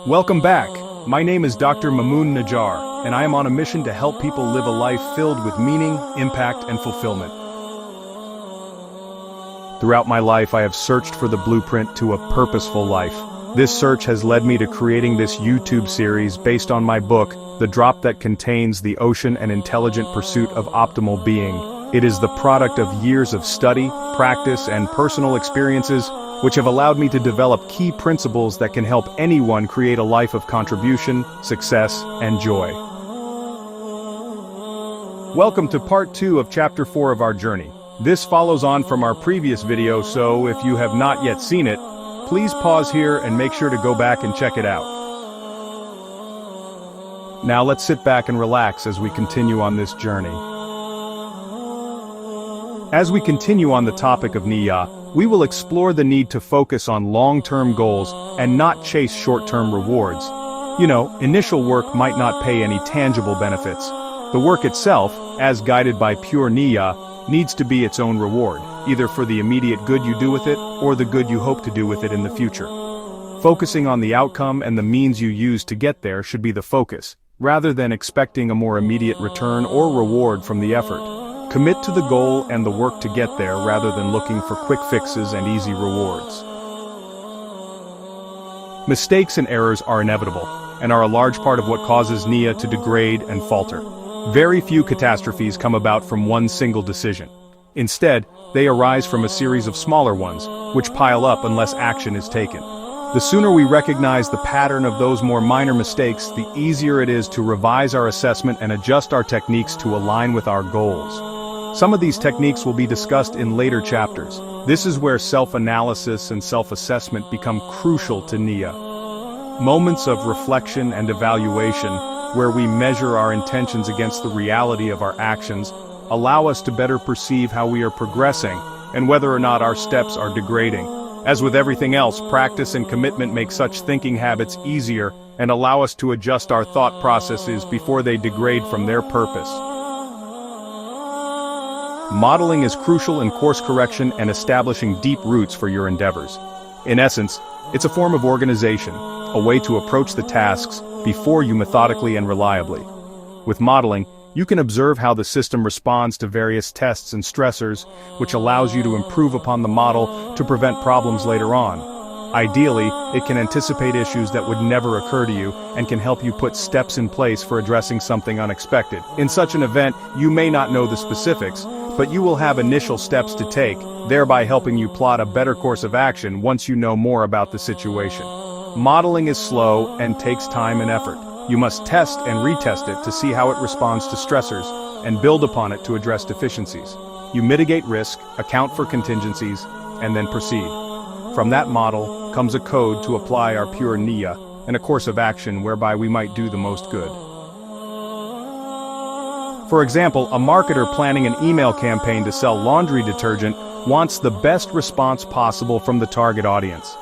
Welcome back. My name is Dr. Mamoon Najjar, and I am on a mission to help people live a life filled with meaning, impact, and fulfillment. Throughout my life, I have searched for the blueprint to a purposeful life. This search has led me to creating this YouTube series based on my book, The Drop That Contains the Ocean and Intelligent Pursuit of Optimal Being. It is the product of years of study, practice, and personal experiences, which have allowed me to develop key principles that can help anyone create a life of contribution, success, and joy. Welcome to part 2 of chapter 4 of our journey. This follows on from our previous video, so if you have not yet seen it, please pause here and make sure to go back and check it out. Now let's sit back and relax as we continue on this journey. As we continue on the topic of Niyya, we will explore the need to focus on long-term goals and not chase short-term rewards. Initial work might not pay any tangible benefits. The work itself, as guided by pure Niyya, needs to be its own reward, either for the immediate good you do with it or the good you hope to do with it in the future. Focusing on the outcome and the means you use to get there should be the focus, rather than expecting a more immediate return or reward from the effort. Commit to the goal and the work to get there rather than looking for quick fixes and easy rewards. Mistakes and errors are inevitable, and are a large part of what causes Niyya to degrade and falter. Very few catastrophes come about from one single decision. Instead, they arise from a series of smaller ones, which pile up unless action is taken. The sooner we recognize the pattern of those more minor mistakes, the easier it is to revise our assessment and adjust our techniques to align with our goals. Some of these techniques will be discussed in later chapters. This is where self-analysis and self-assessment become crucial to Niyya. Moments of reflection and evaluation, where we measure our intentions against the reality of our actions, allow us to better perceive how we are progressing and whether or not our steps are degrading. As with everything else, practice and commitment make such thinking habits easier and allow us to adjust our thought processes before they degrade from their purpose. Modeling is crucial in course correction and establishing deep roots for your endeavors. In essence, it's a form of organization, a way to approach the tasks before you methodically and reliably. With modeling, you can observe how the system responds to various tests and stressors, which allows you to improve upon the model to prevent problems later on. Ideally, it can anticipate issues that would never occur to you and can help you put steps in place for addressing something unexpected. In such an event, you may not know the specifics, but you will have initial steps to take, thereby helping you plot a better course of action once you know more about the situation. Modeling is slow and takes time and effort. You must test and retest it to see how it responds to stressors, and build upon it to address deficiencies. You mitigate risk, account for contingencies, and then proceed. From that model comes a code to apply our pure Niyya, and a course of action whereby we might do the most good. For example, a marketer planning an email campaign to sell laundry detergent wants the best response possible from the target audience.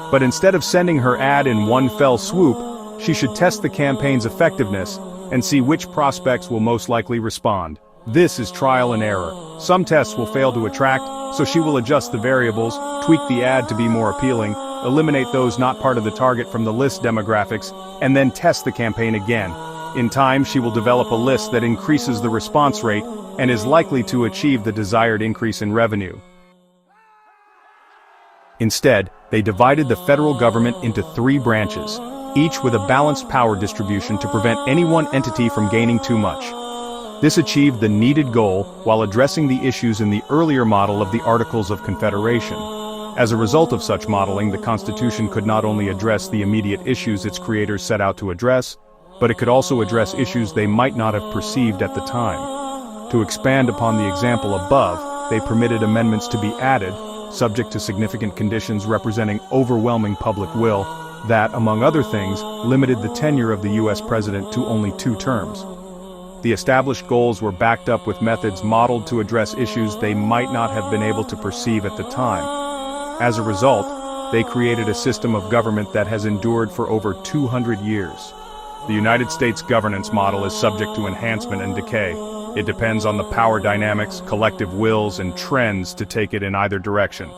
But instead of sending her ad in one fell swoop, she should test the campaign's effectiveness and see which prospects will most likely respond. This is trial and error. Some tests will fail to attract, so she will adjust the variables, tweak the ad to be more appealing, eliminate those not part of the target from the list demographics, and then test the campaign again. In time, she will develop a list that increases the response rate and is likely to achieve the desired increase in revenue. Instead, they divided the federal government into 3 branches, each with a balanced power distribution to prevent any one entity from gaining too much. This achieved the needed goal while addressing the issues in the earlier model of the Articles of Confederation. As a result of such modeling, the Constitution could not only address the immediate issues its creators set out to address, but it could also address issues they might not have perceived at the time. To expand upon the example above, they permitted amendments to be added, subject to significant conditions representing overwhelming public will, that, among other things, limited the tenure of the U.S. president to only 2 terms. The established goals were backed up with methods modeled to address issues they might not have been able to perceive at the time. As a result, they created a system of government that has endured for over 200 years. The United States governance model is subject to enhancement and decay. It depends on the power dynamics, collective wills, and trends to take it in either direction.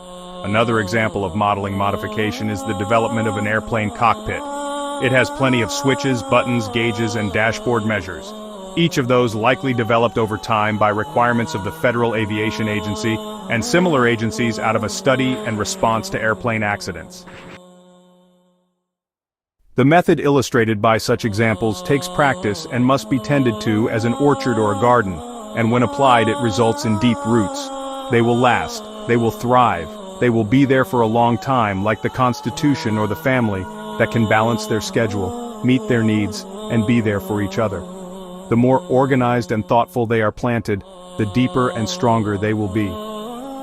Another example of modeling modification is the development of an airplane cockpit. It has plenty of switches, buttons, gauges, and dashboard measures. Each of those likely developed over time by requirements of the Federal Aviation Agency and similar agencies out of a study and response to airplane accidents. The method illustrated by such examples takes practice and must be tended to as an orchard or a garden, and when applied it results in deep roots. They will last, they will thrive, they will be there for a long time, like the Constitution or the family that can balance their schedule, meet their needs, and be there for each other. The more organized and thoughtful they are planted, the deeper and stronger they will be.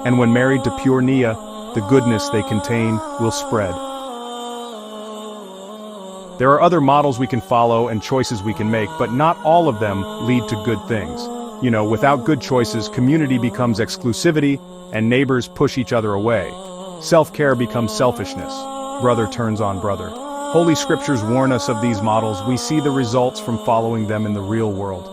And when married to pure Nia, the goodness they contain will spread. There are other models we can follow and choices we can make, but not all of them lead to good things. Without good choices, community becomes exclusivity, and neighbors push each other away. Self-care becomes selfishness. Brother turns on brother. Holy Scriptures warn us of these models. We see the results from following them in the real world.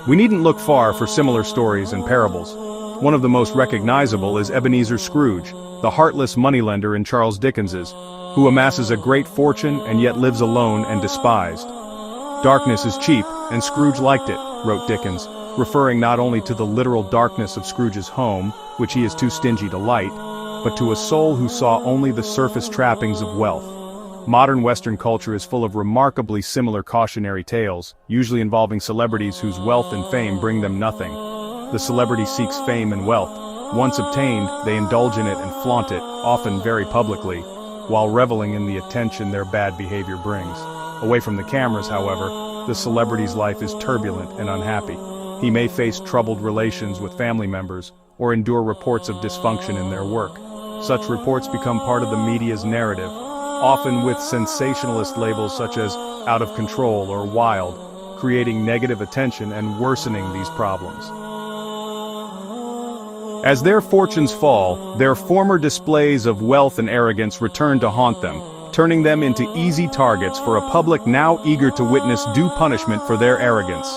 We needn't look far for similar stories and parables. One of the most recognizable is Ebenezer Scrooge, the heartless moneylender in Charles Dickens's, who amasses a great fortune and yet lives alone and despised. Darkness is cheap, and Scrooge liked it, wrote Dickens, referring not only to the literal darkness of Scrooge's home, which he is too stingy to light, but to a soul who saw only the surface trappings of wealth. Modern Western culture is full of remarkably similar cautionary tales, usually involving celebrities whose wealth and fame bring them nothing. The celebrity seeks fame and wealth. Once obtained, they indulge in it and flaunt it, often very publicly, while reveling in the attention their bad behavior brings. Away from the cameras, however, the celebrity's life is turbulent and unhappy. He may face troubled relations with family members, or endure reports of dysfunction in their work. Such reports become part of the media's narrative, often with sensationalist labels such as out of control or wild, creating negative attention and worsening these problems. As their fortunes fall, their former displays of wealth and arrogance return to haunt them, turning them into easy targets for a public now eager to witness due punishment for their arrogance.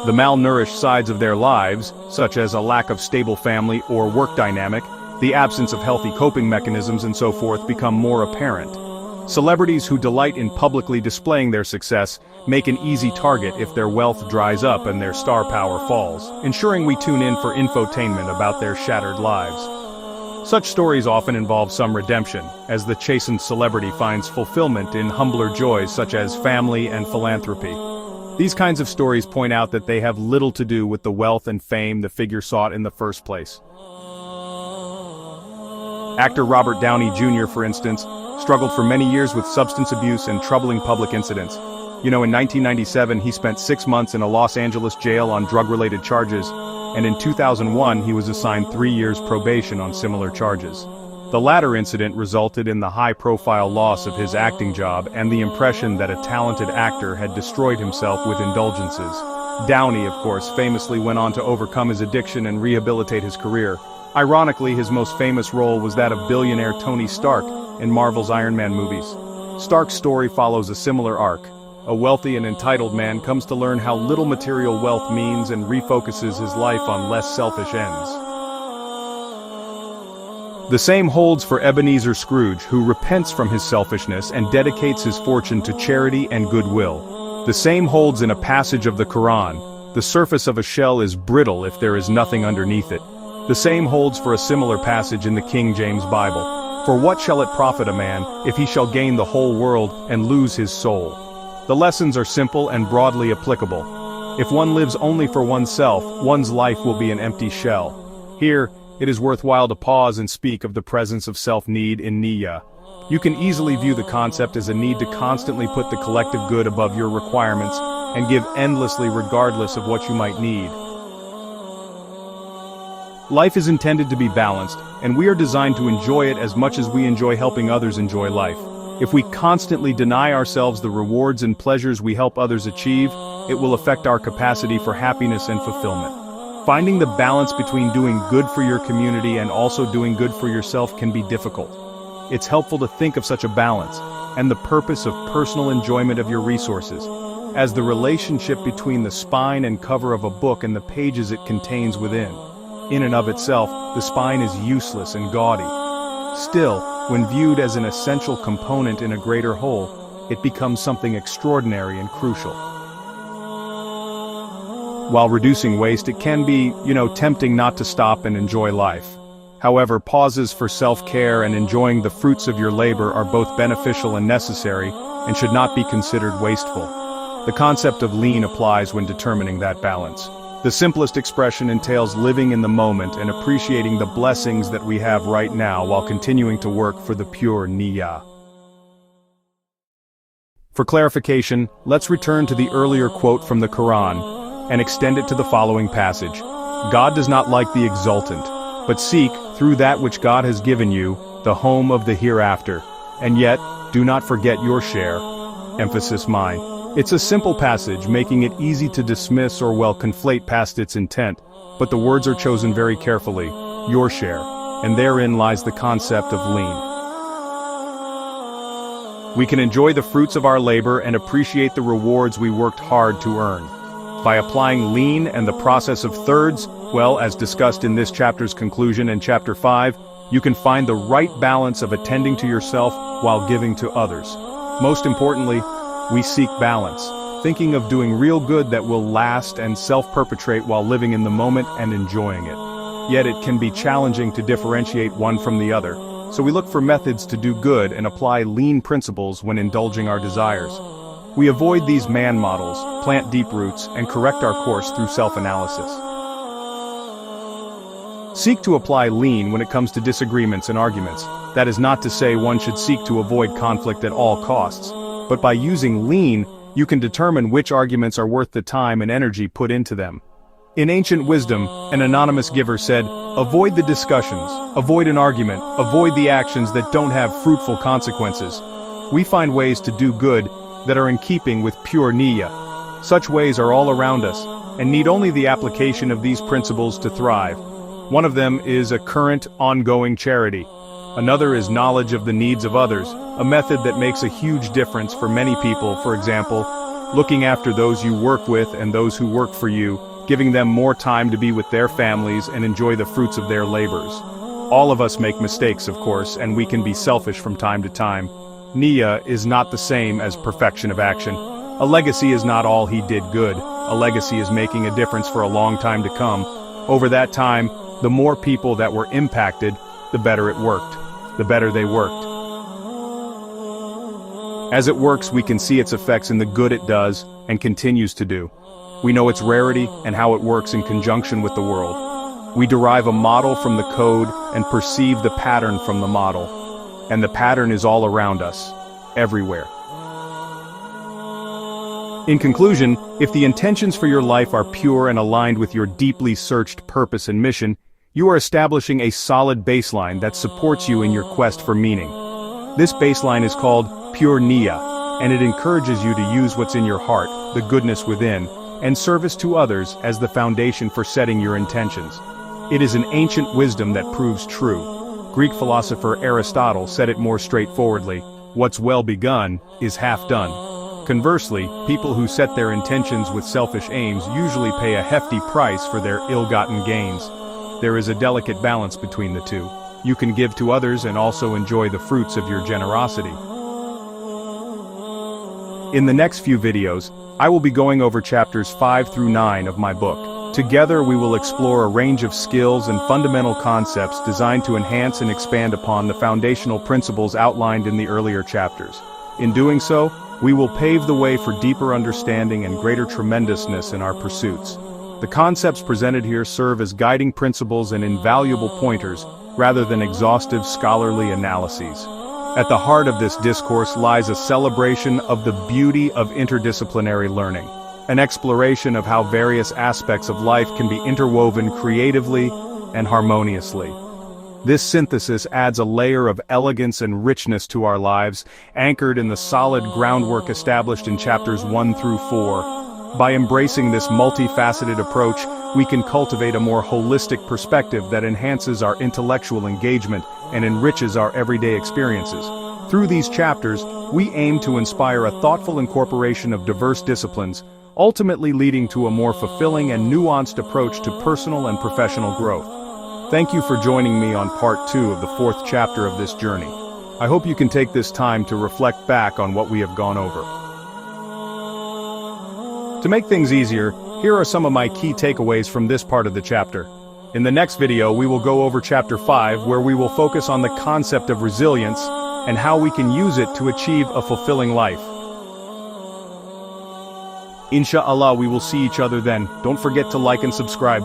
The malnourished sides of their lives, such as a lack of stable family or work dynamic, the absence of healthy coping mechanisms and so forth, become more apparent. Celebrities who delight in publicly displaying their success make an easy target if their wealth dries up and their star power falls, ensuring we tune in for infotainment about their shattered lives. Such stories often involve some redemption, as the chastened celebrity finds fulfillment in humbler joys such as family and philanthropy. These kinds of stories point out that they have little to do with the wealth and fame the figure sought in the first place. Actor Robert Downey Jr., for instance, struggled for many years with substance abuse and troubling public incidents. In 1997 he spent 6 months in a Los Angeles jail on drug-related charges, and in 2001 he was assigned 3 years probation on similar charges. The latter incident resulted in the high-profile loss of his acting job and the impression that a talented actor had destroyed himself with indulgences. Downey, of course, famously went on to overcome his addiction and rehabilitate his career. Ironically, his most famous role was that of billionaire Tony Stark in Marvel's Iron Man movies. Stark's story follows a similar arc. A wealthy and entitled man comes to learn how little material wealth means and refocuses his life on less selfish ends. The same holds for Ebenezer Scrooge, who repents from his selfishness and dedicates his fortune to charity and goodwill. The same holds in a passage of the Quran. The surface of a shell is brittle if there is nothing underneath it. The same holds for a similar passage in the King James Bible. For what shall it profit a man, if he shall gain the whole world and lose his soul? The lessons are simple and broadly applicable. If one lives only for oneself, one's life will be an empty shell. Here, it is worthwhile to pause and speak of the presence of self-need in Niyya. You can easily view the concept as a need to constantly put the collective good above your requirements and give endlessly regardless of what you might need. Life is intended to be balanced, and we are designed to enjoy it as much as we enjoy helping others enjoy life. If we constantly deny ourselves the rewards and pleasures we help others achieve, it will affect our capacity for happiness and fulfillment. Finding the balance between doing good for your community and also doing good for yourself can be difficult. It's helpful to think of such a balance, and the purpose of personal enjoyment of your resources, as the relationship between the spine and cover of a book and the pages it contains within. In and of itself, the spine is useless and gaudy. Still, when viewed as an essential component in a greater whole, it becomes something extraordinary and crucial. While reducing waste, it can be, tempting not to stop and enjoy life. However, pauses for self-care and enjoying the fruits of your labor are both beneficial and necessary, and should not be considered wasteful. The concept of lean applies when determining that balance. The simplest expression entails living in the moment and appreciating the blessings that we have right now while continuing to work for the pure niyyah. For clarification, let's return to the earlier quote from the Quran and extend it to the following passage. God does not like the exultant, but seek, through that which God has given you, the home of the hereafter. And yet, do not forget your share. Emphasis mine. It's a simple passage, making it easy to dismiss or conflate past its intent, but the words are chosen very carefully, your share, and therein lies the concept of lean. We can enjoy the fruits of our labor and appreciate the rewards we worked hard to earn. By applying lean and the process of thirds, as discussed in this chapter's conclusion in Chapter 5, you can find the right balance of attending to yourself while giving to others. Most importantly, we seek balance, thinking of doing real good that will last and self-perpetrate while living in the moment and enjoying it. Yet it can be challenging to differentiate one from the other, so we look for methods to do good and apply lean principles when indulging our desires. We avoid these man models, plant deep roots, and correct our course through self-analysis. Seek to apply lean when it comes to disagreements and arguments. That is not to say one should seek to avoid conflict at all costs, but by using lean, you can determine which arguments are worth the time and energy put into them. In ancient wisdom, an anonymous giver said, "Avoid the discussions, avoid an argument, avoid the actions that don't have fruitful consequences." We find ways to do good that are in keeping with pure niyyah. Such ways are all around us, and need only the application of these principles to thrive. One of them is a current, ongoing charity. Another is knowledge of the needs of others, a method that makes a huge difference for many people. For example, looking after those you work with and those who work for you, giving them more time to be with their families and enjoy the fruits of their labors. All of us make mistakes, of course, and we can be selfish from time to time. Niyyah is not the same as perfection of action. A legacy is not all he did good. A legacy is making a difference for a long time to come. Over that time, the more people that were impacted, the better it worked. The better they worked. As it works, we can see its effects in the good it does and continues to do. We know its rarity and how it works in conjunction with the world. We derive a model from the code and perceive the pattern from the model. And the pattern is all around us, everywhere. In conclusion, if the intentions for your life are pure and aligned with your deeply searched purpose and mission, you are establishing a solid baseline that supports you in your quest for meaning. This baseline is called pure niyyah, and it encourages you to use what's in your heart, the goodness within, and service to others as the foundation for setting your intentions. It is an ancient wisdom that proves true. Greek philosopher Aristotle said it more straightforwardly, "What's well begun is half done." Conversely, people who set their intentions with selfish aims usually pay a hefty price for their ill-gotten gains. There is a delicate balance between the two. You can give to others and also enjoy the fruits of your generosity. In the next few videos, I will be going over chapters 5 through 9 of my book. Together we will explore a range of skills and fundamental concepts designed to enhance and expand upon the foundational principles outlined in the earlier chapters. In doing so, we will pave the way for deeper understanding and greater tremendousness in our pursuits. The concepts presented here serve as guiding principles and invaluable pointers, rather than exhaustive scholarly analyses. At the heart of this discourse lies a celebration of the beauty of interdisciplinary learning, an exploration of how various aspects of life can be interwoven creatively and harmoniously. This synthesis adds a layer of elegance and richness to our lives, anchored in the solid groundwork established in chapters 1 through 4. By embracing this multifaceted approach, we can cultivate a more holistic perspective that enhances our intellectual engagement and enriches our everyday experiences. Through these chapters, we aim to inspire a thoughtful incorporation of diverse disciplines, ultimately leading to a more fulfilling and nuanced approach to personal and professional growth. Thank you for joining me on part 2 of the 4th chapter of this journey. I hope you can take this time to reflect back on what we have gone over. To make things easier, here are some of my key takeaways from this part of the chapter. In the next video, we will go over Chapter 5, where we will focus on the concept of resilience and how we can use it to achieve a fulfilling life. Inshallah, we will see each other then. Don't forget to like and subscribe.